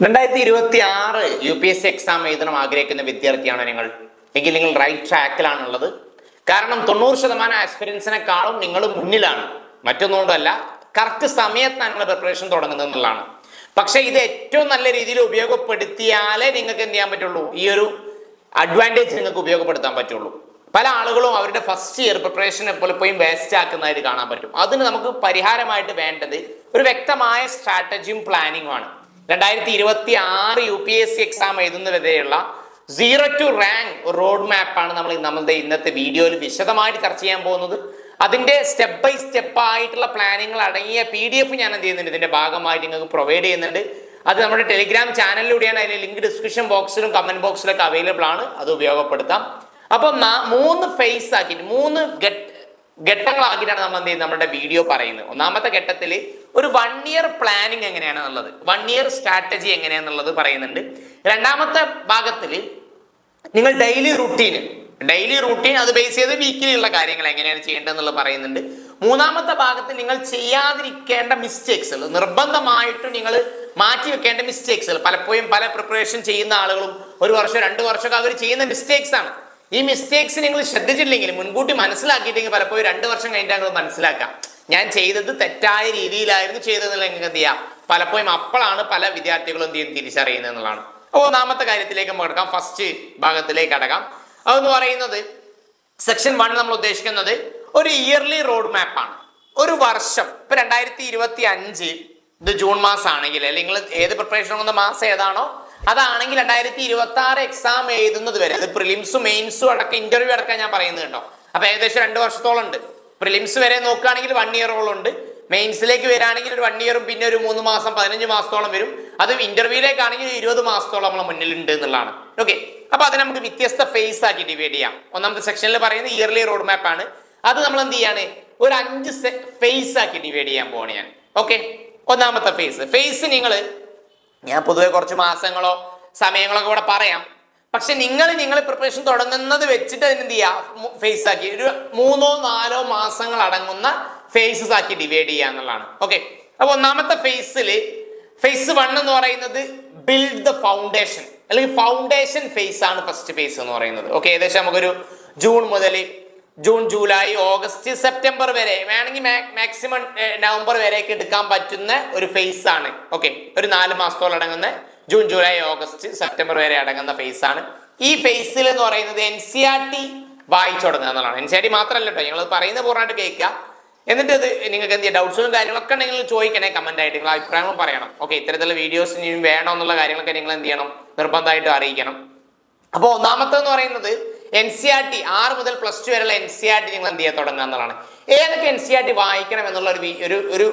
2026 UPSC exam എഴുതണം ആഗ്രഹിക്കുന്ന വിദ്യാർത്ഥിയാണോ നിങ്ങൾ എങ്കിൽ നിങ്ങൾ റൈറ്റ് ട്രാക്കിലാണുള്ളത്. കാരണം 90% ആസ്പിരൻസിനെക്കാളും നിങ്ങൾ മുന്നിലാണ്. മറ്റൊന്നുകൊണ്ടല്ല, കറക്റ്റ് സമയത്താണ് നിങ്ങൾ പ്രിപ്പറേഷൻ തുടങ്ങുന്നത് എന്നുള്ളതാണ്. പക്ഷെ ഇത് ഏറ്റവും നല്ല രീതിയിൽ ഉപയോഗപ്പെടുത്തിയാലേ നിങ്ങൾക്ക് എന്ത് ചെയ്യാൻ പറ്റുള്ളൂ, ഈ ഒരു അഡ്വാൻറ്റേജ് നിങ്ങൾക്ക് ഉപയോഗപ്പെടുത്താൻ പറ്റുള്ളൂ. പല ആളുകളും അവരുടെ ഫസ്റ്റ് ഇയർ പ്രിപ്പറേഷൻ എപ്പോഴും വേസ്റ്റ് ആക്കുന്നതായിട്ട് കാണാൻ പറ്റും. അതിന് നമുക്ക് പരിഹാരമായിട്ട് വേണ്ടത് ഒരു വ്യക്തമായ സ്ട്രാറ്റജിയും പ്ലാനിങ്ങും ആണ്. 2026 UPSC എക്സാം എഴുതുന്നവരെയുള്ള 0 to rank റോഡ് മാപ്പാണ് നമ്മളുടെ ഇന്നത്തെ വീഡിയോയിൽ വിശദമായിട്ട് ചർച്ച ചെയ്യാൻ പോകുന്നത്. അതിന്റെ സ്റ്റെപ്പ് ബൈ സ്റ്റെപ്പ് ആയിട്ടുള്ള പ്ലാനിങ്ങൾ അടങ്ങിയ PDF ഞാൻ എന്ത് ചെയ്യുന്നുണ്ട്, ഇതിന്റെ ഭാഗമായിട്ട് നിങ്ങൾക്ക് പ്രൊവൈഡ് ചെയ്യുന്നുണ്ട്. അത് നമ്മുടെ ടെലിഗ്രാം ചാനലിലൂടെയാണ്. അതിന്റെ ലിങ്ക് ഡിസ്ക്രിപ്ഷൻ ബോക്സിലും കമന്റ് ബോക്സിലൊക്കെ അവൈലബിൾ ആണ്. അത് ഉപയോഗപ്പെടുത്താം. അപ്പം 3 ഫേസ് ആക്കിയിട്ട് 3 ഘട്ടങ്ങളാക്കിയിട്ടാണ് നമ്മൾ എന്ത് ചെയ്യുന്നത്, നമ്മുടെ വീഡിയോ പറയുന്നത്. ഒന്നാമത്തെ ഘട്ടത്തിൽ ഒരു 1 year പ്ലാനിങ് എങ്ങനെയാണെന്നുള്ളത്, 1 year സ്ട്രാറ്റജി എങ്ങനെയാണെന്നുള്ളത് പറയുന്നുണ്ട്. രണ്ടാമത്തെ ഭാഗത്തിൽ നിങ്ങൾ ഡെയിലി റൂട്ടീൻ അത് ബേസ് ചെയ്ത് വീക്കിലി ഉള്ള കാര്യങ്ങൾ എങ്ങനെയാണ് ചെയ്യേണ്ടതെന്നുള്ളത് പറയുന്നുണ്ട്. മൂന്നാമത്തെ ഭാഗത്ത് നിങ്ങൾ ചെയ്യാതിരിക്കേണ്ട മിസ്റ്റേക്സ്, നിർബന്ധമായിട്ടും നിങ്ങൾ മാറ്റി വെക്കേണ്ട മിസ്റ്റേക്സ്. പലപ്പോഴും പല പ്രിപ്പറേഷൻ ചെയ്യുന്ന ആളുകളും 1 വർഷം 2 വർഷമൊക്കെ അവർ ചെയ്യുന്ന മിസ്റ്റേക്സ് ആണ്. ഈ മിസ്റ്റേക്സ് നിങ്ങൾ ശ്രദ്ധിച്ചില്ലെങ്കിൽ, മുൻകൂട്ടി മനസ്സിലാക്കിയിട്ടെങ്കിൽ പലപ്പോഴും 2 വർഷം കഴിഞ്ഞിട്ട് നിങ്ങൾ മനസ്സിലാക്കാം ഞാൻ ചെയ്തത് തെറ്റായ രീതിയിലായിരുന്നു ചെയ്തതെന്നുള്ള നിങ്ങൾക്ക് എന്ത് ചെയ്യാം. പലപ്പോഴും അപ്പോഴാണ് പല വിദ്യാർത്ഥികളും എന്ത് ചെയ്യും തിരിച്ചറിയുന്നത് എന്നുള്ളതാണ്. അപ്പോൾ ഒന്നാമത്തെ കാര്യത്തിലേക്ക് നമുക്ക് കിടക്കാം, ഫസ്റ്റ് ഭാഗത്തിലേക്ക് അടക്കാം. അതെന്ന് പറയുന്നത് സെക്ഷൻ 1 നമ്മൾ ഉദ്ദേശിക്കുന്നത് ഒരു ഇയർലി റോഡ് മാപ്പാണ്. ഒരു വർഷം, ഇപ്പൊ 2025 ഇത് ജൂൺ മാസം ആണെങ്കിൽ, അല്ലെങ്കിൽ നിങ്ങൾ ഏത് പ്രിപ്പറേഷൻ പോകുന്ന മാസം ഏതാണോ അതാണെങ്കിൽ 2026 എക്സാം എഴുതുന്നത് വരെ, അത് പ്രിലിംസും മെയിൻസും അടക്കം ഇന്റർവ്യൂ അടക്കം ഞാൻ പറയുന്നത് കേട്ടോ. അപ്പൊ ഏകദേശം 2 വർഷത്തോളം ഉണ്ട്. പ്രിലിംസ് വരെ നോക്കുകയാണെങ്കിൽ 1 ഇയറോളം ഉണ്ട്. മെയിൻസിലേക്ക് വരികയാണെങ്കിൽ ഒരു 1 ഇയറും പിന്നെ ഒരു 3 മാസം 15 മാസത്തോളം വരും. അത് ഇന്റർവ്യൂയിലേക്കാണെങ്കിൽ 20 മാസത്തോളം നമ്മളെ മുന്നിലുണ്ട് എന്നുള്ളതാണ്. ഓക്കെ, അപ്പൊ അത് നമുക്ക് വ്യത്യസ്ത ഫേസ് ആക്കി ഡിവൈഡ് ചെയ്യാം. ഒന്നാമത്തെ സെക്ഷനിൽ പറയുന്നത് ഇയർലി റോഡ് മാപ്പ് ആണ്. അത് നമ്മൾ എന്ത് ചെയ്യാണ്, ഒരു 5 ഫേസ് ആക്കി ഡിവൈഡ് ചെയ്യാൻ പോവാണ് ഞാൻ. ഓക്കെ, ഒന്നാമത്തെ ഫേസ് ഞാൻ പൊതുവെ കുറച്ച് മാസങ്ങളോ സമയങ്ങളൊക്കെ ഇവിടെ പറയാം. പക്ഷെ നിങ്ങൾ പ്രിപ്പറേഷൻ തുടങ്ങുന്നത് വെച്ചിട്ട് അതിന് എന്ത് ചെയ്യുക, ഫേസ് ആക്കി ഒരു 3-4 മാസങ്ങൾ അടങ്ങുന്ന ഫേസസ് ആക്കി ഡിവൈഡ് ചെയ്യുക എന്നുള്ളതാണ്. ഓക്കെ, അപ്പൊ ഒന്നാമത്തെ ഫേസ് 1 എന്ന് പറയുന്നത് ബിൽഡ് ദ ഫൗണ്ടേഷൻ, അല്ലെങ്കിൽ ഫൗണ്ടേഷൻ ഫേസ് ആണ് ഫസ്റ്റ് ഫേസ് എന്ന് പറയുന്നത്. ഓക്കെ, ഏകദേശം നമുക്കൊരു ജൂൺ മുതൽ ജൂൺ, ജൂലൈ, ഓഗസ്റ്റ്, സെപ്റ്റംബർ വരെ, വേണമെങ്കിൽ മാക്സിമം നവംബർ വരെയൊക്കെ എടുക്കാൻ പറ്റുന്ന ഒരു ഫേസ് ആണ്. ഓക്കെ, ഒരു 4 മാസത്തോളം അടങ്ങുന്ന ജൂൺ, ജൂലൈ, ഓഗസ്റ്റ്, സെപ്റ്റംബർ വരെ അടങ്ങുന്ന ഫേസ് ആണ്. ഈ ഫേസിൽ എന്ന് പറയുന്നത് NCERT വായിച്ചു തുടങ്ങുക എന്നുള്ളതാണ്. NCERT മാത്രമല്ല കേട്ടോ, ഞങ്ങൾ പറയുന്ന പൂർണ്ണമായിട്ട് കേൾക്കുക. എന്നിട്ട് ഇത് നിങ്ങൾക്ക് എന്ത് ചെയ്യുക, ഡൗട്ട്സും കാര്യങ്ങളൊക്കെ നിങ്ങൾ ചോദിക്കണേ, കമന്റ് ആയിട്ട് നിങ്ങൾ അഭിപ്രായങ്ങൾ പറയണം. ഓക്കെ, ഇത്തരത്തിലുള്ള വീഡിയോസ് ഇനിയും വേണോ എന്നുള്ള കാര്യങ്ങളൊക്കെ നിങ്ങൾ എന്ത് ചെയ്യണം, നിർബന്ധമായിട്ടും അറിയിക്കണം. അപ്പോൾ ഒന്നാമത്തെന്ന് പറയുന്നത് NCERT 6 മുതൽ +2 വരെയുള്ള NCERT നിങ്ങൾ എന്ത് ചെയ്യുക, തുടങ്ങുക എന്നുള്ളതാണ്. ഏതൊക്കെ NCERT വായിക്കണം എന്നുള്ള ഒരു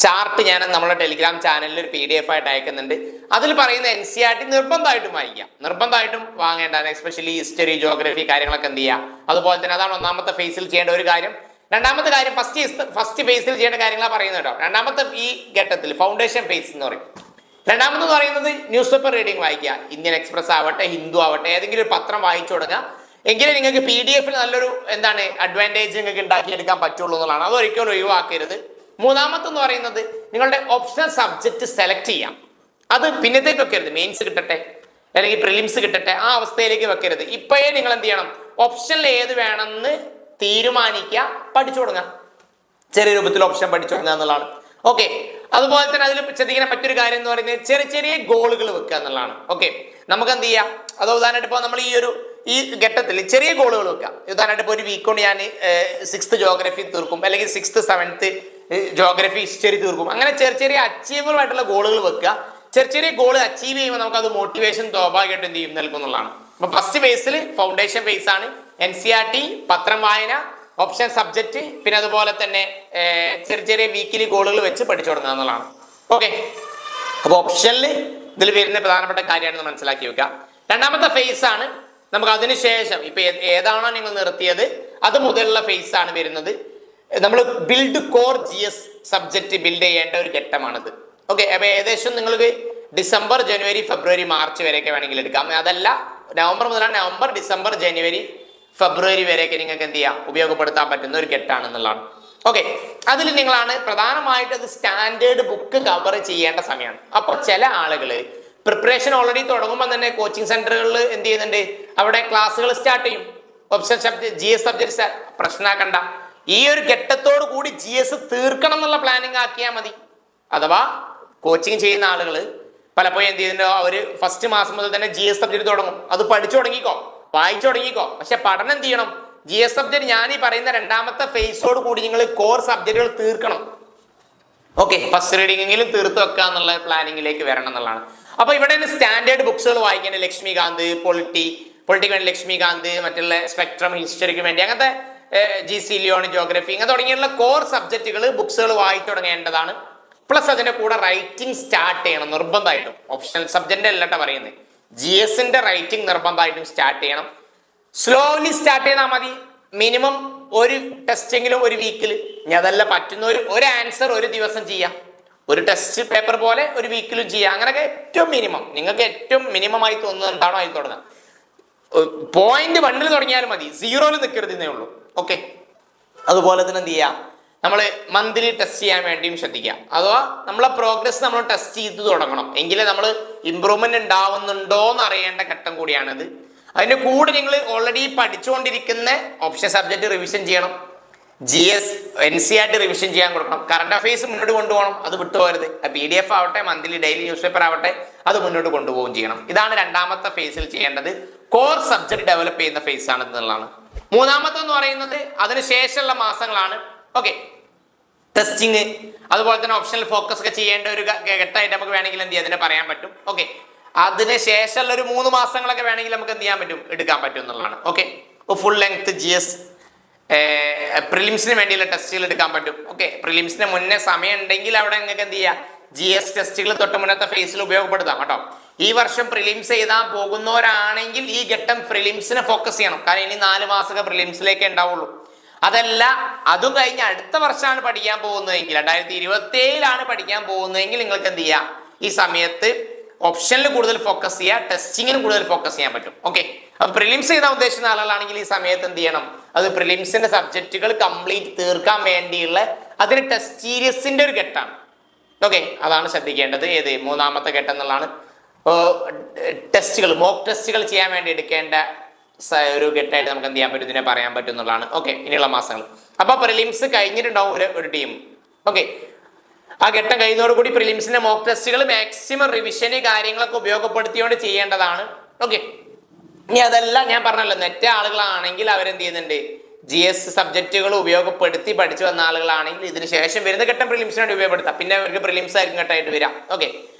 ചാർട്ട് ഞാൻ നമ്മുടെ ടെലിഗ്രാം ചാനലിൽ ഒരു PDF ആയിട്ട് അയക്കുന്നുണ്ട്. അതിൽ പറയുന്ന NCERT നിർബന്ധമായിട്ടും വായിക്കുക, നിർബന്ധമായിട്ടും വാങ്ങേണ്ടതാണ്. എസ്പെഷ്യലി ഹിസ്റ്ററി, ജോഗ്രഫി കാര്യങ്ങളൊക്കെ എന്ത് ചെയ്യുക. അതുപോലെ തന്നെ അതാണ് ഒന്നാമത്തെ ഫേസിൽ ചെയ്യേണ്ട ഒരു കാര്യം. രണ്ടാമത്തെ കാര്യം ഫസ്റ്റ് ഫേസിൽ ചെയ്യേണ്ട കാര്യങ്ങളാണ് പറയുന്നത് കേട്ടോ. രണ്ടാമത്തെ ഈ ഘട്ടത്തിൽ ഫൗണ്ടേഷൻ ഫേസ് എന്ന് പറയും. രണ്ടാമതെന്ന് പറയുന്നത് ന്യൂസ് പേപ്പർ റീഡിംഗ് വായിക്കുക. ഇന്ത്യൻ എക്സ്പ്രസ് ആവട്ടെ, ഹിന്ദു ആവട്ടെ, ഏതെങ്കിലും ഒരു പത്രം വായിച്ചു തുടങ്ങുക. എങ്കിലും നിങ്ങൾക്ക് PDF നല്ലൊരു അഡ്വാൻറ്റേജ് നിങ്ങൾക്ക് ഉണ്ടാക്കിയെടുക്കാൻ പറ്റുള്ളൂ എന്നുള്ളതാണ്. അത് ഒരിക്കലും ഒഴിവാക്കരുത്. മൂന്നാമത്തെന്ന് പറയുന്നത് നിങ്ങളുടെ ഓപ്ഷണൽ സബ്ജക്റ്റ് സെലക്ട് ചെയ്യാം. അത് പിന്നത്തേക്ക് വെക്കരുത്, മെയിൻസ് കിട്ടട്ടെ അല്ലെങ്കിൽ പ്രിലിംസ് കിട്ടട്ടെ ആ അവസ്ഥയിലേക്ക് വെക്കരുത്. ഇപ്പോഴേ നിങ്ങൾ എന്ത് ചെയ്യണം, ഓപ്ഷനിൽ ഏത് വേണമെന്ന് തീരുമാനിക്കുക, പഠിച്ചു തുടങ്ങുക. ചെറിയ രൂപത്തിൽ ഓപ്ഷൻ പഠിച്ചു തുടങ്ങുക എന്നുള്ളതാണ്. ഓക്കെ, അതുപോലെ തന്നെ അതിൽ ശ്രദ്ധിക്കുന്ന മറ്റൊരു കാര്യം എന്ന് പറയുന്നത് ചെറിയ ഗോളുകൾ വെക്കുക എന്നുള്ളതാണ്. ഓക്കെ, നമുക്ക് എന്ത് ചെയ്യാം, അത് ഉദാഹരണമായിട്ട് ഇപ്പോൾ നമ്മൾ ഈ ഘട്ടത്തിൽ ചെറിയ ഗോളുകൾ വെക്കുക. ഉദാഹരണമായിട്ട് ഇപ്പോൾ ഒരു വീക്ക് കൊണ്ട് ഞാൻ 6th ജോഗ്രഫി തീർക്കും, അല്ലെങ്കിൽ 6th 7th ജോഗ്രഫി, ഹിസ്റ്ററി തീർക്കും. അങ്ങനെ ചെറിയ അച്ചീവബിൾ ആയിട്ടുള്ള ഗോളുകൾ വെക്കുക. ചെറിയ ഗോൾ അച്ചീവ് ചെയ്യുമ്പോൾ നമുക്ക് അത് മോട്ടിവേഷൻ സ്വാഭാവികമായിട്ട് എന്ത് ചെയ്യും, നൽകുന്നുള്ളതാണ്. അപ്പൊ ഫസ്റ്റ് ഫേസിൽ ഫൗണ്ടേഷൻ ഫേസ് ആണ്. NCERT, പത്രം വായന, ഓപ്ഷൻ സബ്ജക്റ്റ്, പിന്നെ അതുപോലെ തന്നെ ചെറിയ വീക്കിലി ഗോളുകൾ വെച്ച് പഠിച്ചു തുടങ്ങുക എന്നുള്ളതാണ്. ഓക്കെ, അപ്പോൾ ഓപ്ഷനിൽ ഇതിൽ വരുന്ന പ്രധാനപ്പെട്ട കാര്യമാണ് മനസ്സിലാക്കി വെക്കുക. രണ്ടാമത്തെ ഫേസ് ആണ് നമുക്ക് അതിനുശേഷം ഇപ്പൊ ഏതാണോ നിങ്ങൾ നിർത്തിയത് അത് മുതലുള്ള ഫേസ് ആണ് വരുന്നത്. നമ്മൾ build core GS subject build ചെയ്യേണ്ട ഒരു ഘട്ടമാണിത്. ഓക്കെ, അപ്പൊ ഏകദേശം നിങ്ങൾക്ക് ഡിസംബർ, ജനുവരി, ഫെബ്രുവരി, മാർച്ച് വരെയൊക്കെ വേണമെങ്കിൽ എടുക്കാം. അതല്ല നവംബർ മുതലാണ് നവംബർ, ഡിസംബർ, ജനുവരി, ഫെബ്രുവരി വരെയൊക്കെ നിങ്ങൾക്ക് എന്ത് ചെയ്യാം, ഉപയോഗപ്പെടുത്താൻ പറ്റുന്ന ഒരു ഘട്ടമാണെന്നുള്ളതാണ്. ഓക്കെ, അതിൽ നിങ്ങളാണ് പ്രധാനമായിട്ട് അത് സ്റ്റാൻഡേർഡ് ബുക്ക് കവർ ചെയ്യേണ്ട സമയമാണ്. അപ്പോൾ ചില ആളുകൾ പ്രിപ്പറേഷൻ ഓൾറെഡി തുടങ്ങുമ്പോൾ തന്നെ കോച്ചിങ് സെന്ററുകളിൽ എന്ത് ചെയ്യുന്നുണ്ട്, അവിടെ ക്ലാസ്സുകൾ സ്റ്റാർട്ട് ചെയ്യും. ഓപ്ഷൻ സബ്ജക്ട് GS സബ്ജക്ട് പ്രശ്നമാക്കണ്ട, ഈ ഒരു ഘട്ടത്തോടു കൂടി GS തീർക്കണം എന്നുള്ള പ്ലാനിങ് ആക്കിയാൽ മതി. അഥവാ കോച്ചിങ് ചെയ്യുന്ന ആളുകൾ പലപ്പോഴും എന്ത് ചെയ്യുന്നുണ്ടോ, അവർ ഫസ്റ്റ് മാസം മുതൽ തന്നെ GS സബ്ജക്ട് തുടങ്ങും. അത് പഠിച്ചു തുടങ്ങിക്കോ, വായിച്ചു തുടങ്ങിക്കോ. പക്ഷെ പഠനം എന്ത് ചെയ്യണം, GS സബ്ജക്ട് ഞാൻ ഈ പറയുന്ന രണ്ടാമത്തെ ഫേസോട് കൂടി നിങ്ങൾ കോർ സബ്ജക്റ്റുകൾ തീർക്കണം. ഓക്കെ, ഫസ്റ്റ് റീഡിംഗെങ്കിലും തീർത്ത് വെക്കുക എന്നുള്ള പ്ലാനിങ്ങിലേക്ക് വരണം എന്നുള്ളതാണ്. അപ്പൊ ഇവിടെ സ്റ്റാൻഡേർഡ് ബുക്സുകൾ വായിക്കേണ്ടത് ലക്ഷ്മികാന്ത്, പൊളിറ്റിക്ക് വേണ്ടി ലക്ഷ്മികാന്ത്, മറ്റുള്ള സ്പെക്ട്രം, ഹിസ്റ്ററിക്ക് വേണ്ടി അങ്ങനത്തെ GC ലിയോൺ, ജോഗ്രഫി ഇങ്ങനെ തുടങ്ങിയുള്ള കോർ സബ്ജക്റ്റുകൾ ബുക്സുകൾ വായിച്ചു തുടങ്ങേണ്ടതാണ്. പ്ലസ് അതിന്റെ കൂടെ റൈറ്റിംഗ് സ്റ്റാർട്ട് ചെയ്യണം നിർബന്ധമായിട്ടും. ഓപ്ഷണൽ സബ്ജക്റ്റിന്റെ അല്ലട്ട പറയുന്നത്, GSന്റെ റൈറ്റിംഗ് നിർബന്ധമായിട്ടും സ്റ്റാർട്ട് ചെയ്യണം. സ്ലോലി സ്റ്റാർട്ട് ചെയ്താൽ മതി. മിനിമം ഒരു ടെസ്റ്റെങ്കിലും ഒരു വീക്കിൽ, ഇനി അതല്ല പറ്റുന്ന ഒരു ആൻസർ ഒരു ദിവസം ചെയ്യാം, ഒരു ടെസ്റ്റ് പേപ്പർ പോലെ ഒരു വീക്കിലും ചെയ്യാം. അങ്ങനെയൊക്കെ ഏറ്റവും മിനിമം, നിങ്ങൾക്ക് ഏറ്റവും മിനിമം ആയി തോന്നുന്നത് എന്താണോ ആയി തുടങ്ങാം. പോയിന്റ് 1 തുടങ്ങിയാലും മതി, 0 നിൽക്കരുതെന്നേ ഉള്ളൂ. ഓക്കെ, അതുപോലെ തന്നെ എന്ത് ചെയ്യാം, നമ്മൾ മന്ത്ലി ടെസ്റ്റ് ചെയ്യാൻ വേണ്ടിയും ശ്രദ്ധിക്കാം. അഥവാ നമ്മളെ പ്രോഗ്രസ് നമ്മൾ ടെസ്റ്റ് ചെയ്ത് തുടങ്ങണം, എങ്കിലേ നമ്മൾ ഇമ്പ്രൂവ്മെന്റ് ഉണ്ടാവുന്നുണ്ടോ എന്ന് അറിയേണ്ട ഘട്ടം കൂടിയാണിത്. അതിന്റെ കൂടെ നിങ്ങൾ ഓൾറെഡി പഠിച്ചുകൊണ്ടിരിക്കുന്ന ഓപ്ഷൻ സബ്ജക്ട് റിവിഷൻ ചെയ്യണം, GS NCERT റിവിഷൻ ചെയ്യാൻ കൊടുക്കണം, കറണ്ട് അഫയേഴ്സ് മുന്നോട്ട് കൊണ്ടുപോകണം, അത് വിട്ടുപോകരുത്. PDF ആവട്ടെ, മന്ത്ലി ഡെയിലി ന്യൂസ് പേപ്പർ ആവട്ടെ, അത് മുന്നോട്ട് കൊണ്ടുപോവുകയും ചെയ്യണം. ഇതാണ് രണ്ടാമത്തെ ഫേസിൽ ചെയ്യേണ്ടത്. കോർ സബ്ജക്ട് ഡെവലപ്പ് ചെയ്യുന്ന ഫേസ് ആണ് എന്നുള്ളതാണ്. മൂന്നാമത്തെ എന്ന് പറയുന്നത് അതിനുശേഷമുള്ള മാസങ്ങളാണ്. ഓക്കെ, ടെസ്റ്റിങ് അതുപോലെ തന്നെ ഓപ്ഷണൽ ഫോക്കസ് ഒക്കെ ചെയ്യേണ്ട ഒരു ഘട്ടമായിട്ട് നമുക്ക് വേണമെങ്കിൽ എന്ത് ചെയ്യാം, അതിനെ പറയാൻ പറ്റും. ഓക്കെ, അതിന് ശേഷമുള്ള ഒരു 3 മാസങ്ങളൊക്കെ വേണമെങ്കിൽ നമുക്ക് എന്ത് ചെയ്യാൻ പറ്റും, എടുക്കാൻ പറ്റും എന്നുള്ളതാണ്. ഓക്കെ, ഫുൾ ലെങ്ത് GS പ്രിലിംസിന് വേണ്ടിയുള്ള ടെസ്റ്റുകൾ എടുക്കാൻ പറ്റും. ഓക്കെ, പ്രിലിംസിന് മുന്നേ സമയം ഉണ്ടെങ്കിൽ അവിടെ നിങ്ങൾക്ക് എന്ത് ചെയ്യാം, GS ടെസ്റ്റുകൾ തൊട്ട് മുന്നത്തെ ഫേസിൽ ഉപയോഗപ്പെടുത്താം കേട്ടോ. ഈ വർഷം പ്രിലിംസ് എഴുതാൻ പോകുന്നവരാണെങ്കിൽ ഈ ഘട്ടം പ്രിലിംസിനെ ഫോക്കസ് ചെയ്യണം. കാരണം ഇനി 4 മാസമൊക്കെ പ്രിലിംസിലേക്ക് ഉണ്ടാവുള്ളൂ. അതല്ല, അതും കഴിഞ്ഞ് അടുത്ത വർഷമാണ് പഠിക്കാൻ പോകുന്നതെങ്കിൽ, 2027 പഠിക്കാൻ പോകുന്നതെങ്കിൽ നിങ്ങൾക്ക് എന്ത് ചെയ്യാം, ഈ സമയത്ത് ഓപ്ഷനിൽ കൂടുതൽ ഫോക്കസ് ചെയ്യുക, ടെസ്റ്റിങ്ങിന് കൂടുതൽ ഫോക്കസ് ചെയ്യാൻ പറ്റും. ഓക്കെ, അപ്പൊ പ്രിലിംസ് ചെയ്താൽ ഉദ്ദേശിക്കുന്ന ആളുകളാണെങ്കിൽ ഈ സമയത്ത് എന്ത് ചെയ്യണം, അത് പ്രിലിംസിന്റെ സബ്ജക്റ്റുകൾ കംപ്ലീറ്റ് തീർക്കാൻ വേണ്ടിയുള്ള അതിന് ടെസ്റ്റ് സീരീസിന്റെ ഒരു ഘട്ടമാണ്. ഓക്കെ, അതാണ് ശ്രദ്ധിക്കേണ്ടത്. ഏത് മൂന്നാമത്തെ ഘട്ടം എന്നുള്ളതാണ്. ടെസ്റ്റുകൾ, മോക്ക് ടെസ്റ്റുകൾ ചെയ്യാൻ വേണ്ടി എടുക്കേണ്ട ഒരു ഘട്ടമായിട്ട് നമുക്ക് എന്ത് ചെയ്യാൻ പറ്റും, ഇതിനെ പറയാൻ പറ്റും എന്നുള്ളതാണ്. ഓക്കെ, ഇനിയുള്ള മാസങ്ങൾ. അപ്പൊ പ്രിലിംസ് കഴിഞ്ഞിട്ടുണ്ടാവും ഒരു ടീം. ഓക്കെ, ആ ഘട്ടം കഴിയുന്നതോടുകൂടി പ്രിലിംസിന്റെ മോക്ക് ടെസ്റ്റുകൾ മാക്സിമം റിവിഷന് കാര്യങ്ങളൊക്കെ ഉപയോഗപ്പെടുത്തിയോണ്ട് ചെയ്യേണ്ടതാണ്. ഓക്കെ, ഇനി അതല്ല, ഞാൻ പറഞ്ഞല്ലോ, നെറ്റ് ആളുകളാണെങ്കിൽ അവരെന്ത് ചെയ്യുന്നുണ്ട്, GS സബ്ജക്റ്റുകൾ ഉപയോഗപ്പെടുത്തി പഠിച്ചു വന്ന ആളുകളാണെങ്കിൽ ഇതിന് ശേഷം വരുന്ന ഘട്ടം പ്രിലിംസിന് വേണ്ടി ഉപയോഗപ്പെടുത്താം. പിന്നെ അവർക്ക് പ്രിലിംസ് ആയിരിക്കും ഘട്ടമായിട്ട് വരാം. ഓക്കെ,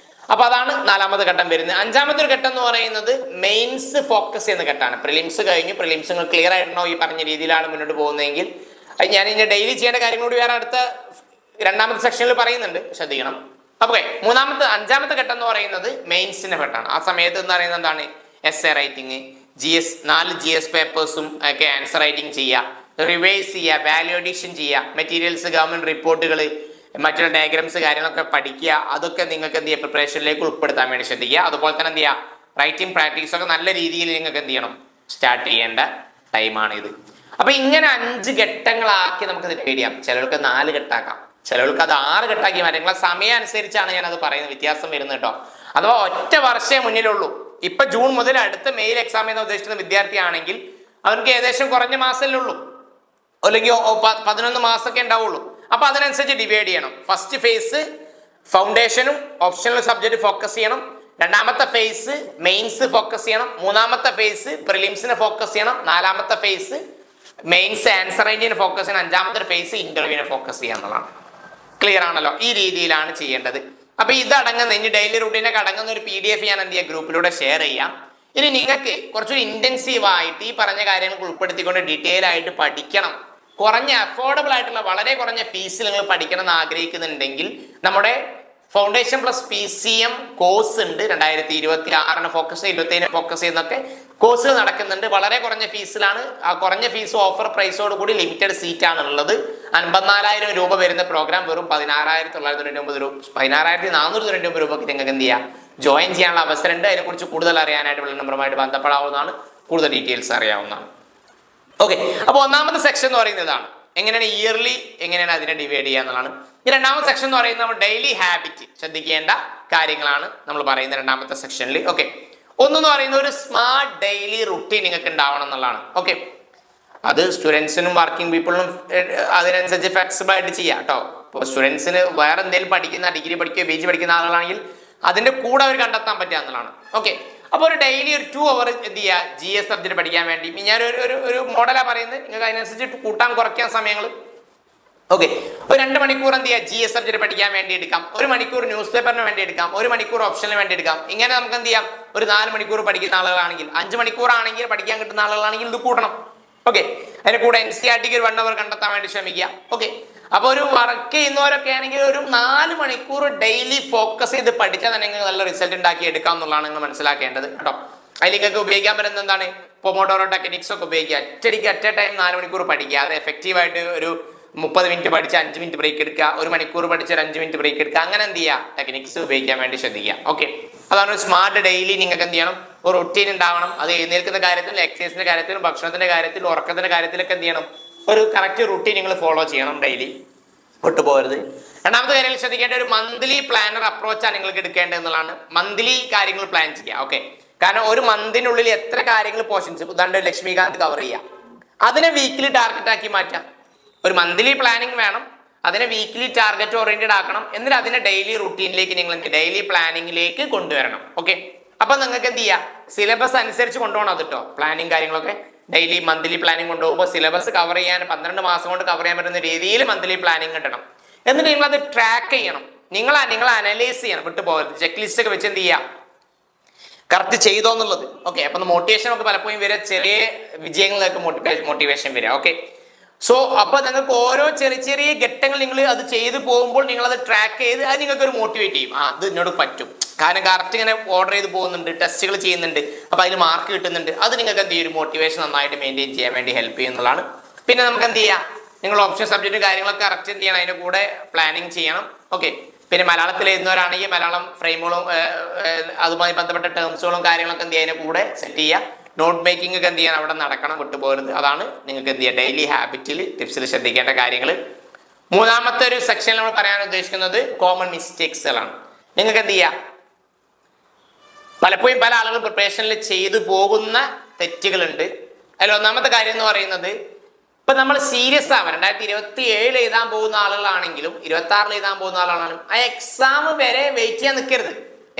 അപ്പൊ അതാണ് 4ാമത്തെ ഘട്ടം വരുന്നത്. 5ാമത്തെ ഒരു ഘട്ടം എന്ന് പറയുന്നത് മെയിൻസ് ഫോക്കസ് ചെയ്യുന്ന ഘട്ടമാണ്. പ്രിലിംസ് കഴിഞ്ഞു, പ്രിലിംസ് നിങ്ങൾ ക്ലിയർ ആയിട്ടുണ്ടോ ഈ പറഞ്ഞ രീതിയിലാണ് മുന്നോട്ട് പോകുന്നതെങ്കിൽ, ഞാൻ ഇനി ഡെയിലി ചെയ്യേണ്ട കാര്യങ്ങളോട് വേറെ അടുത്ത 2ാമത്തെ സെക്ഷനിൽ പറയുന്നുണ്ട്, ശ്രദ്ധിക്കണം. അപ്പൊ 5ാമത്തെ ഘട്ടം എന്ന് പറയുന്നത് മെയിൻസിന്റെ ഘട്ടമാണ്. ആ സമയത്ത് എന്ന് പറയുന്നത് എന്താണ്, essay റൈറ്റിംഗ്, GS 4 GS പേപ്പേഴ്സും ഒക്കെ ആൻസർ റൈറ്റിംഗ് ചെയ്യുക, റിവൈസ് ചെയ്യുക, വാല്യൂ അഡീഷൻ ചെയ്യുക, മെറ്റീരിയൽസ്, ഗവൺമെന്റ് റിപ്പോർട്ടുകൾ, മറ്റുള്ള ഡയഗ്രാംസ് കാര്യങ്ങളൊക്കെ പഠിക്കുക. അതൊക്കെ നിങ്ങൾക്ക് എന്ത് ചെയ്യുക, പ്രിപ്പറേഷനിലേക്ക് ഉൾപ്പെടുത്താൻ വേണ്ടി ശ്രദ്ധിക്കുക. അതുപോലെ തന്നെ എന്ത് ചെയ്യുക, റൈറ്റിംഗ് പ്രാക്ടീസ് ഒക്കെ നല്ല രീതിയിൽ നിങ്ങൾക്ക് എന്ത് ചെയ്യണം, സ്റ്റാർട്ട് ചെയ്യേണ്ട ടൈമാണ് ഇത്. അപ്പൊ ഇങ്ങനെ 5 ഘട്ടങ്ങളാക്കി നമുക്ക് ഇത് ചെയ്യാം. ചിലർക്ക് 4 ഘട്ടമാക്കാം, ചിലർക്ക് അത് 6 ഘട്ടമാക്കി മാറ്റാം. നിങ്ങളെ സമയം അനുസരിച്ചാണ് ഞാൻ അത് പറയുന്നത്, വ്യത്യാസം വരുന്നത് കേട്ടോ. അഥവാ ഒറ്റ വർഷമേ മുന്നിലുള്ളൂ. ഇപ്പൊ ജൂൺ മുതൽ അടുത്ത മെയിൽ എക്സാം എന്ന് ഉദ്ദേശിക്കുന്ന വിദ്യാർത്ഥിയാണെങ്കിൽ അവർക്ക് ഏകദേശം കുറഞ്ഞ മാസമല്ലേ ഉള്ളൂ, അല്ലെങ്കിൽ 11 മാസമൊക്കെ ഉണ്ടാവുള്ളൂ. അപ്പൊ അതിനനുസരിച്ച് ഡിവൈഡ് ചെയ്യണം. ഫസ്റ്റ് ഫേസ് ഫൗണ്ടേഷനും ഓപ്ഷണൽ സബ്ജക്ട് ഫോക്കസ് ചെയ്യണം, 2ാമത്തെ ഫേസ് മെയിൻസ് ഫോക്കസ് ചെയ്യണം, 3ാമത്തെ ഫേസ് പ്രിലിംസിനെ ഫോക്കസ് ചെയ്യണം, 4ാമത്തെ ഫേസ് മെയിൻസ് ആൻസർ റൈറ്റിങ്ങിനെ ഫോക്കസ് ചെയ്യണം, 5ാമത്തെ ഫേസ് ഇന്റർവ്യൂവിനെ ഫോക്കസ് ചെയ്യുക എന്നുള്ളതാണ്. ക്ലിയർ ആണല്ലോ? ഈ രീതിയിലാണ് ചെയ്യേണ്ടത്. അപ്പൊ ഇതടങ്ങുന്ന ഇനി ഡെയിലി റൂട്ടീനൊക്കെ അടങ്ങുന്ന ഒരു PDF ഞാൻ എന്ത് ചെയ്യാം, ഗ്രൂപ്പിലൂടെ ഷെയർ ചെയ്യാം. ഇനി നിങ്ങൾക്ക് കുറച്ചൊരു ഇന്റൻസീവ് ആയിട്ട് ഈ പറഞ്ഞ കാര്യങ്ങൾ ഉൾപ്പെടുത്തിക്കൊണ്ട് ഡീറ്റെയിൽ ആയിട്ട് പഠിക്കണം, കുറഞ്ഞ അഫോർഡബിൾ ആയിട്ടുള്ള വളരെ കുറഞ്ഞ ഫീസിൽ നിങ്ങൾ പഠിക്കണം എന്ന് ആഗ്രഹിക്കുന്നുണ്ടെങ്കിൽ നമ്മുടെ ഫൗണ്ടേഷൻ പ്ലസ് PCM കോഴ്സ് ഉണ്ട്. 2026 ഫോക്കസ്, 2027 ഫോക്കസ് ചെയ്യുന്നൊക്കെ കോഴ്സുകൾ നടക്കുന്നുണ്ട്. വളരെ കുറഞ്ഞ ഫീസിലാണ്. ആ കുറഞ്ഞ ഫീസ് ഓഫർ പ്രൈസോട് കൂടി ലിമിറ്റഡ് സീറ്റ് ആണ് ഉള്ളത്. 54,000 രൂപ വരുന്ന പ്രോഗ്രാം വെറും 16,999 രൂപ, 16,499 രൂപയ്ക്ക് നിങ്ങൾക്ക് എന്ത് ചെയ്യാം, ജോയിൻ ചെയ്യാനുള്ള അവസരമുണ്ട്. അതിനെക്കുറിച്ച് കൂടുതൽ അറിയാനായിട്ട് ഉള്ള നമ്പറുമായിട്ട് ബന്ധപ്പെടാവുന്നതാണ്, കൂടുതൽ ഡീറ്റെയിൽസ് അറിയാവുന്നതാണ്. ഓക്കെ, അപ്പോൾ 1ാമത്തെ സെക്ഷൻ എന്ന് പറയുന്നതാണ് എങ്ങനെയാണ് ഇയർലി എങ്ങനെയാണ് അതിനെ ഡിവൈഡ് ചെയ്യുക എന്നുള്ളതാണ്. ഈ രണ്ടാമത്തെ സെക്ഷൻ എന്ന് പറയുന്നത് നമ്മൾ ഡെയിലി ഹാബിറ്റ് ശ്രദ്ധിക്കേണ്ട കാര്യങ്ങളാണ് നമ്മൾ പറയുന്ന രണ്ടാമത്തെ സെക്ഷനിൽ. ഓക്കെ, ഒന്നെന്ന് പറയുന്നത് ഒരു സ്മാർട്ട് ഡെയിലി റുട്ടീൻ നിങ്ങൾക്ക് ഉണ്ടാവണം എന്നുള്ളതാണ്. ഓക്കെ, അത് സ്റ്റുഡൻസിനും വർക്കിംഗ് പീപ്പിളിനും അതിനനുസരിച്ച് ഫ്ലെക്സിബിൾ ആയിട്ട് ചെയ്യാം കേട്ടോ. ഇപ്പോൾ സ്റ്റുഡൻസിന് വേറെ എന്തെങ്കിലും പഠിക്കുന്ന ഡിഗ്രി പഠിക്കുകയോ PG പഠിക്കുന്ന ആളുകളാണെങ്കിൽ അതിന്റെ കൂടെ അവർ കണ്ടെത്താൻ പറ്റുക എന്നുള്ളതാണ്. ഓക്കെ, അപ്പോൾ ഒരു ഡെയിലി ഒരു 2 hour എന്ത് ചെയ്യുക, GS സബ്ജക്ട് പഠിക്കാൻ വേണ്ടി. ഞാൻ ഒരു മോഡലാണ് പറയുന്നത്, നിങ്ങൾക്ക് അതിനനുസരിച്ച് കൂട്ടാൻ കുറയ്ക്കാൻ സമയങ്ങൾ. ഓക്കെ, ഒരു 2 മണിക്കൂർ എന്ത് ചെയ്യുക, GS സബ്ജക്ട് പഠിക്കാൻ വേണ്ടി എടുക്കാം. 1 മണിക്കൂർ ന്യൂസ് പേപ്പറിന് വേണ്ടി എടുക്കാം. 1 മണിക്കൂർ ഓപ്ഷന് വേണ്ടി എടുക്കാം. ഇങ്ങനെ നമുക്ക് എന്ത് ചെയ്യാം, ഒരു 4 മണിക്കൂർ പഠിക്കുന്ന ആളുകളാണെങ്കിൽ, 5 മണിക്കൂറാണെങ്കിൽ പഠിക്കാൻ കിട്ടുന്ന ആളുകളാണെങ്കിൽ ഇത് കൂട്ടണം. ഓക്കെ, അതിന് കൂടെ NCERTക്ക് ഒരു 1 hour കണ്ടെത്താൻ വേണ്ടി ശ്രമിക്കുക. ഓക്കെ, അപ്പോൾ ഒരു വർക്ക് ചെയ്യുന്നവരൊക്കെ ആണെങ്കിൽ ഒരു 4 മണിക്കൂർ ഡെയിലി ഫോക്കസ് ചെയ്ത് പഠിച്ചാൽ തന്നെ നിങ്ങൾക്ക് നല്ല റിസൾട്ട് ഉണ്ടാക്കി എടുക്കാം എന്നുള്ളതാണ് നിങ്ങൾ മനസ്സിലാക്കേണ്ടത് കേട്ടോ. അതിൽ നിങ്ങൾക്ക് ഉപയോഗിക്കാൻ പറ്റുന്നത് എന്താണ്, പൊമോഡോറോ ടെക്നിക്സ് ഒക്കെ ഉപയോഗിക്കുക. അറ്റ് ടൈം 4 മണിക്കൂർ പഠിക്കുക. അത് എഫക്റ്റീവായിട്ട് ഒരു 30 മിനിറ്റ് പഠിച്ച് 5 മിനിറ്റ് ബ്രേക്ക് എടുക്കുക, 1 മണിക്കൂർ പഠിച്ച് 5 മിനിറ്റ് ബ്രേക്ക് എടുക്കുക. അങ്ങനെ എന്ത് ചെയ്യുക, ടെക്നിക്സ് ഉപയോഗിക്കാൻ വേണ്ടി ശ്രദ്ധിക്കുക. ഓക്കെ, അതാണ് ഒരു സ്മാർട്ട് ഡെയിലി നിങ്ങൾക്ക് എന്ത് ചെയ്യണം, ഒരു റൊട്ടീൻ ഉണ്ടാവണം. അത് എഴുന്നേൽക്കുന്ന കാര്യത്തിലും എക്സസൈസിന്റെ കാര്യത്തിലും ഭക്ഷണത്തിന്റെ കാര്യത്തിലും ഉറക്കത്തിന്റെ കാര്യത്തിലൊക്കെ എന്ത് ചെയ്യണം, ഒരു കറക്റ്റ് റൂട്ടീൻ നിങ്ങൾ ഫോളോ ചെയ്യണം ഡെയിലി, വിട്ടുപോകരുത്. രണ്ടാമത്തെ കാര്യം ശ്രദ്ധിക്കേണ്ട ഒരു മന്ത്ലി പ്ലാനർ അപ്രോച്ചാണ് നിങ്ങൾക്ക് എടുക്കേണ്ടത് എന്നുള്ളതാണ്. മന്ത്ലി കാര്യങ്ങൾ പ്ലാൻ ചെയ്യുക. ഓക്കെ, കാരണം ഒരു മന്തിനുള്ളിൽ എത്ര കാര്യങ്ങൾ പോർഷൻസ്, ഉദാഹരണം ലക്ഷ്മികാന്ത് കവർ ചെയ്യുക, അതിനെ വീക്കിലി ടാർഗറ്റ് ആക്കി മാറ്റാം. ഒരു മന്ത്ലി പ്ലാനിങ് വേണം, അതിനെ വീക്കിലി ടാർഗറ്റ് ഓറിയന്റഡ് ആക്കണം. എന്നിട്ട് അതിനെ ഡെയിലി റുട്ടീനിലേക്ക് നിങ്ങൾ ഡെയിലി പ്ലാനിങ്ങിലേക്ക് കൊണ്ടുവരണം. ഓക്കെ, അപ്പൊ നിങ്ങൾക്ക് എന്ത് ചെയ്യുക, സിലബസ് അനുസരിച്ച് കൊണ്ടുപോകണം അത് കേട്ടോ. പ്ലാനിങ് കാര്യങ്ങളൊക്കെ ഡെയിലി മന്ത്ലി പ്ലാനിങ് കൊണ്ടുപോകുമ്പോൾ സിലബസ് കവർ ചെയ്യാൻ 12 മാസം കൊണ്ട് കവർ ചെയ്യാൻ പറ്റുന്ന രീതിയിൽ മന്ത്ലി പ്ലാനിങ് കിട്ടണം. എന്നിട്ട് നിങ്ങൾ അത് ട്രാക്ക് ചെയ്യണം. നിങ്ങൾ അനലൈസ് ചെയ്യണം, വിട്ടുപോകരുത്. ചെക്ക് ലിസ്റ്റ് ഒക്കെ വെച്ച് എന്ത് ചെയ്യുക, കറക്റ്റ് ചെയ്തോ എന്നുള്ളത്. ഓക്കെ, അപ്പൊ മോട്ടിവേഷൻ ഒക്കെ പലപ്പോഴും വരിക ചെറിയ വിജയങ്ങളിലേക്ക് മോട്ടിവേഷൻ വരിക. ഓക്കെ, സോ അപ്പൊ നിങ്ങൾക്ക് ഓരോ ചെറിയ ഘട്ടങ്ങൾ നിങ്ങൾ അത് ചെയ്തു പോകുമ്പോൾ നിങ്ങൾ അത് ട്രാക്ക് ചെയ്ത് അത് നിങ്ങൾക്ക് ഒരു മോട്ടിവേറ്റ് ചെയ്യും. അത് എന്നോട് പറ്റും, കാരണം കറക്റ്റ് ഇങ്ങനെ ഓർഡർ ചെയ്ത് പോകുന്നുണ്ട്, ടെസ്റ്റുകൾ ചെയ്യുന്നുണ്ട്, അപ്പൊ അതിൽ മാർക്ക് കിട്ടുന്നുണ്ട്. അത് നിങ്ങൾക്ക് എന്ത് ചെയ്യും, ഒരു മോട്ടിവേഷൻ നന്നായിട്ട് മെയിൻറ്റെയിൻ ചെയ്യാൻ വേണ്ടി ഹെൽപ്പ് ചെയ്യുന്നതാണ്. പിന്നെ നമുക്ക് എന്ത് ചെയ്യാം, നിങ്ങൾ ഓപ്ഷൻ സബ്ജക്റ്റ് കാര്യങ്ങളൊക്കെ കറക്റ്റ് എന്ത് ചെയ്യണം, അതിന്റെ കൂടെ പ്ലാനിങ് ചെയ്യണം. ഓക്കെ, പിന്നെ മലയാളത്തിൽ എഴുതുന്നവരാണെങ്കിൽ മലയാളം ഫ്രെയിമുകളും അതുമായി ബന്ധപ്പെട്ട ടേംസുകളും കാര്യങ്ങളൊക്കെ എന്ത് ചെയ്യുക, അതിന്റെ കൂടെ സെറ്റ് ചെയ്യുക. നോട്ട് മേക്കിംഗ് ഒക്കെ എന്ത് ചെയ്യണം, അവിടെ നടക്കണം, വിട്ടുപോകരുത്. അതാണ് നിങ്ങൾക്ക് എന്ത് ചെയ്യുക, ഡെയിലി ഹാബിറ്റിൽ ടിപ്സിൽ ശ്രദ്ധിക്കേണ്ട കാര്യങ്ങൾ. മൂന്നാമത്തെ ഒരു സെക്ഷനിൽ നമ്മൾ പറയാൻ ഉദ്ദേശിക്കുന്നത് കോമൺ മിസ്റ്റേക്സുകളാണ്. നിങ്ങൾക്ക് എന്ത് ചെയ്യുക, പലപ്പോഴും പല ആളുകൾ പ്രിപ്പറേഷനിൽ ചെയ്തു പോകുന്ന തെറ്റുകളുണ്ട്. അതിൽ ഒന്നാമത്തെ കാര്യം എന്ന് പറയുന്നത്, ഇപ്പൊ നമ്മൾ സീരിയസ് ആവാൻ 2027 എഴുതാൻ പോകുന്ന ആളുകളാണെങ്കിലും 26 എഴുതാൻ പോകുന്ന ആളുകളാണെങ്കിലും ആ എക്സാം വരെ വെയിറ്റ് ചെയ്യാൻ നിൽക്കരുത്.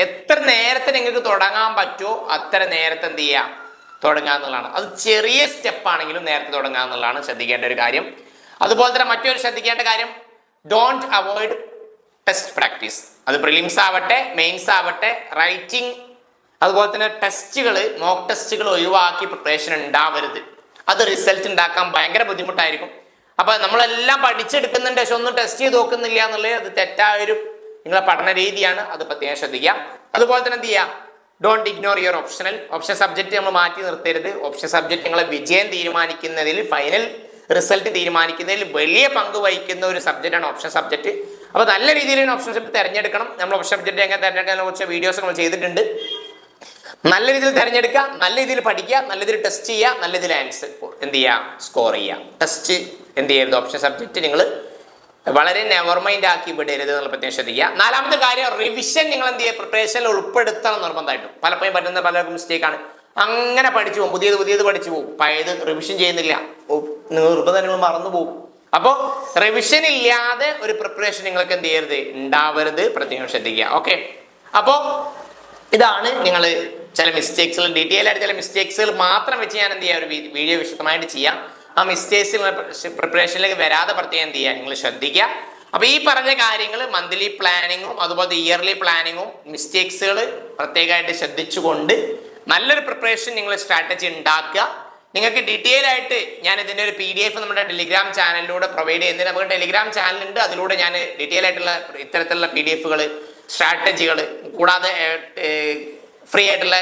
എത്ര നേരത്തെ നിങ്ങൾക്ക് തുടങ്ങാൻ പറ്റുമോ അത്ര നേരത്തെ എന്ത് ചെയ്യുക, തുടങ്ങുക എന്നുള്ളതാണ്. അത് ചെറിയ സ്റ്റെപ്പ് ആണെങ്കിലും നേരത്തെ തുടങ്ങുക എന്നുള്ളതാണ് ശ്രദ്ധിക്കേണ്ട ഒരു കാര്യം. അതുപോലെ തന്നെ മറ്റൊരു ശ്രദ്ധിക്കേണ്ട കാര്യം, ഡോണ്ട് അവോയ്ഡ് ടെസ്റ്റ് പ്രാക്ടീസ്. അത് പ്രിലിംസ് ആവട്ടെ, മെയിൻസ് ആവട്ടെ, റൈറ്റിംഗ്, അതുപോലെ തന്നെ ടെസ്റ്റുകൾ, മോക്ക് ടെസ്റ്റുകൾ ഒഴിവാക്കി പ്രിപ്പറേഷൻ ഉണ്ടാവരുത്. അത് റിസൾട്ട് ഉണ്ടാക്കാൻ ഭയങ്കര ബുദ്ധിമുട്ടായിരിക്കും. അപ്പൊ നമ്മളെല്ലാം പഠിച്ചെടുക്കുന്നുണ്ട്, പക്ഷെ ഒന്നും ടെസ്റ്റ് ചെയ്ത് നോക്കുന്നില്ല എന്നുള്ളത് അത് തെറ്റായൊരു നിങ്ങളെ പഠന രീതിയാണ്. അത് പ്രത്യേകം ശ്രദ്ധിക്കുക. അതുപോലെ തന്നെ എന്ത് ചെയ്യുക, don't ignore your option subject നമ്മൾ മാറ്റി നിർത്തരുത്. ഓപ്ഷൻ സബ്ജക്റ്റ് നിങ്ങളെ വിജയം തീരുമാനിക്കുന്നതിൽ, ഫൈനൽ റിസൾട്ട് തീരുമാനിക്കുന്നതിൽ വലിയ പങ്ക് വഹിക്കുന്ന ഒരു സബ്ജക്റ്റാണ് ഓപ്ഷൻ സബ്ജക്റ്റ്. അപ്പോൾ നല്ല രീതിയിൽ ഓപ്ഷൻ സബ്ജക്റ്റ് തിരഞ്ഞെടുക്കണം. നമ്മൾ ഓപ്ഷൻ സബ്ജക്റ്റ് എങ്ങനെ തിരഞ്ഞെടുക്കാൻ കുറച്ച് വീഡിയോസ് നമ്മൾ ചെയ്തിട്ടുണ്ട്. നല്ല രീതിയിൽ തിരഞ്ഞെടുക്കുക, നല്ല രീതിയിൽ പഠിക്കുക, നല്ല രീതിയിൽ ടെസ്റ്റ് ചെയ്യുക, നല്ല രീതിയിൽ ആൻസർ എന്ത് ചെയ്യുക, സ്കോർ ചെയ്യുക. ടെസ്റ്റ് എന്ത് ചെയ്യരുത്, ഓപ്ഷൻ സബ്ജക്റ്റ് നിങ്ങൾ വളരെ നെവർ മൈൻഡ് ആക്കി വിടരുത് എന്നുള്ള പ്രത്യേകം ശ്രദ്ധിക്കുക. നാലാമത്തെ കാര്യം, റിവിഷൻ നിങ്ങൾ എന്ത് ചെയ്യുക, പ്രിപ്പറേഷനിൽ ഉൾപ്പെടുത്തണം നിർബന്ധമായിട്ടും. പലപ്പോഴും പറ്റുന്ന പലർക്കും മിസ്റ്റേക്കാണ്, അങ്ങനെ പഠിച്ചു പോകും, പുതിയത് പഠിച്ചു പോകും, പഴയത് റിവിഷൻ ചെയ്യുന്നില്ല, നിർബന്ധം നിങ്ങൾ മറന്നു പോകും. അപ്പോൾ റിവിഷൻ ഇല്ലാതെ ഒരു പ്രിപ്പറേഷൻ നിങ്ങൾക്ക് എന്ത് ചെയ്യരുത്, ഉണ്ടാവരുത്, പ്രത്യേകം ശ്രദ്ധിക്കുക. ഓക്കെ, അപ്പോൾ ഇതാണ് നിങ്ങൾ ചില മിസ്റ്റേക്സുകൾ, ഡീറ്റെയിൽ ആയിട്ട് ചില മിസ്റ്റേക്സുകൾ മാത്രം വെച്ച് ഞാൻ എന്ത് ചെയ്യാം, ഒരു വീഡിയോ വിശദമായിട്ട് ചെയ്യാം. ആ മിസ്റ്റേക്സ് പ്രിപ്പറേഷനിലേക്ക് വരാതെ പ്രത്യേകം എന്ത് ചെയ്യുക, നിങ്ങൾ ശ്രദ്ധിക്കുക. അപ്പോൾ ഈ പറഞ്ഞ കാര്യങ്ങൾ മന്ത്ലി പ്ലാനിങ്ങും അതുപോലെ ഇയർലി പ്ലാനിങ്ങും മിസ്റ്റേക്സുകൾ പ്രത്യേകമായിട്ട് ശ്രദ്ധിച്ചുകൊണ്ട് നല്ലൊരു പ്രിപ്പറേഷൻ നിങ്ങൾ സ്ട്രാറ്റജി ഉണ്ടാക്കുക. നിങ്ങൾക്ക് ഡീറ്റെയിൽ ആയിട്ട് ഞാൻ ഇതിൻ്റെ ഒരു PDF നമ്മുടെ ടെലിഗ്രാം ചാനലിലൂടെ പ്രൊവൈഡ് ചെയ്യുന്നതിന് നമുക്ക് ടെലിഗ്രാം ചാനലുണ്ട്. അതിലൂടെ ഞാൻ ഡീറ്റെയിൽ ആയിട്ടുള്ള ഇത്തരത്തിലുള്ള PDFകൾ, സ്ട്രാറ്റജികൾ, കൂടാതെ ഫ്രീ ആയിട്ടുള്ള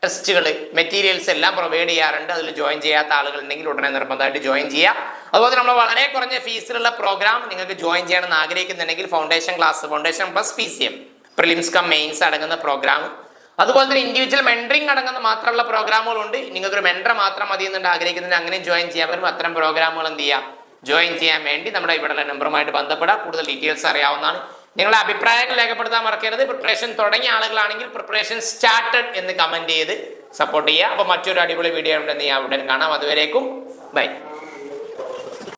ടെസ്റ്റുകൾ, മെറ്റീരിയൽസ് എല്ലാം പ്രൊവൈഡ് ചെയ്യാറുണ്ട്. അതിൽ ജോയിൻ ചെയ്യാത്ത ആളുകൾ ഉണ്ടെങ്കിൽ ഉടനെ നിർബന്ധമായിട്ട് ജോയിൻ ചെയ്യുക. അതുപോലെ നമ്മൾ വളരെ കുറഞ്ഞ ഫീസിലുള്ള പ്രോഗ്രാം നിങ്ങൾക്ക് ജോയിൻ ചെയ്യണമെന്ന് ആഗ്രഹിക്കുന്നുണ്ടെങ്കിൽ foundation class, foundation plus PCM, prelims come mains അടങ്ങുന്ന പ്രോഗ്രാം, അതുപോലെ തന്നെ ഇൻഡിവിജ്വൽ മെൻറ്ററിംഗ് അടങ്ങുന്ന മാത്രമുള്ള പ്രോഗ്രാമുകളുണ്ട്. നിങ്ങൾക്കൊരു മെൻറ്റർ മാത്രം മതി എന്നുണ്ട് ആഗ്രഹിക്കുന്നുണ്ട്, അങ്ങനെയും ജോയിൻ ചെയ്യാൻ പറ്റും. അത്തരം പ്രോഗ്രാമുകൾ എന്ത് ചെയ്യുക, ജോയിൻ ചെയ്യാൻ വേണ്ടി നമ്മുടെ ഇവിടെയുള്ള നമ്പറുമായിട്ട് ബന്ധപ്പെടാം. കൂടുതൽ ഡീറ്റെയിൽസ് അറിയാവുന്നതാണ്. നിങ്ങളുടെ അഭിപ്രായങ്ങൾ രേഖപ്പെടുത്താൻ മറക്കരുത്. പ്രിപ്പറേഷൻ തുടങ്ങിയ ആളുകളാണെങ്കിൽ പ്രിപ്പറേഷൻ സ്റ്റാർട്ടഡ് എന്ന് കമന്റ് ചെയ്ത് സപ്പോർട്ട് ചെയ്യുക. അപ്പോൾ മറ്റൊരു അടിപൊളി വീഡിയോ ഉണ്ടെന്ന് ഞാൻ ഉടൻ കാണാം. അതുവരേക്കും ബൈ.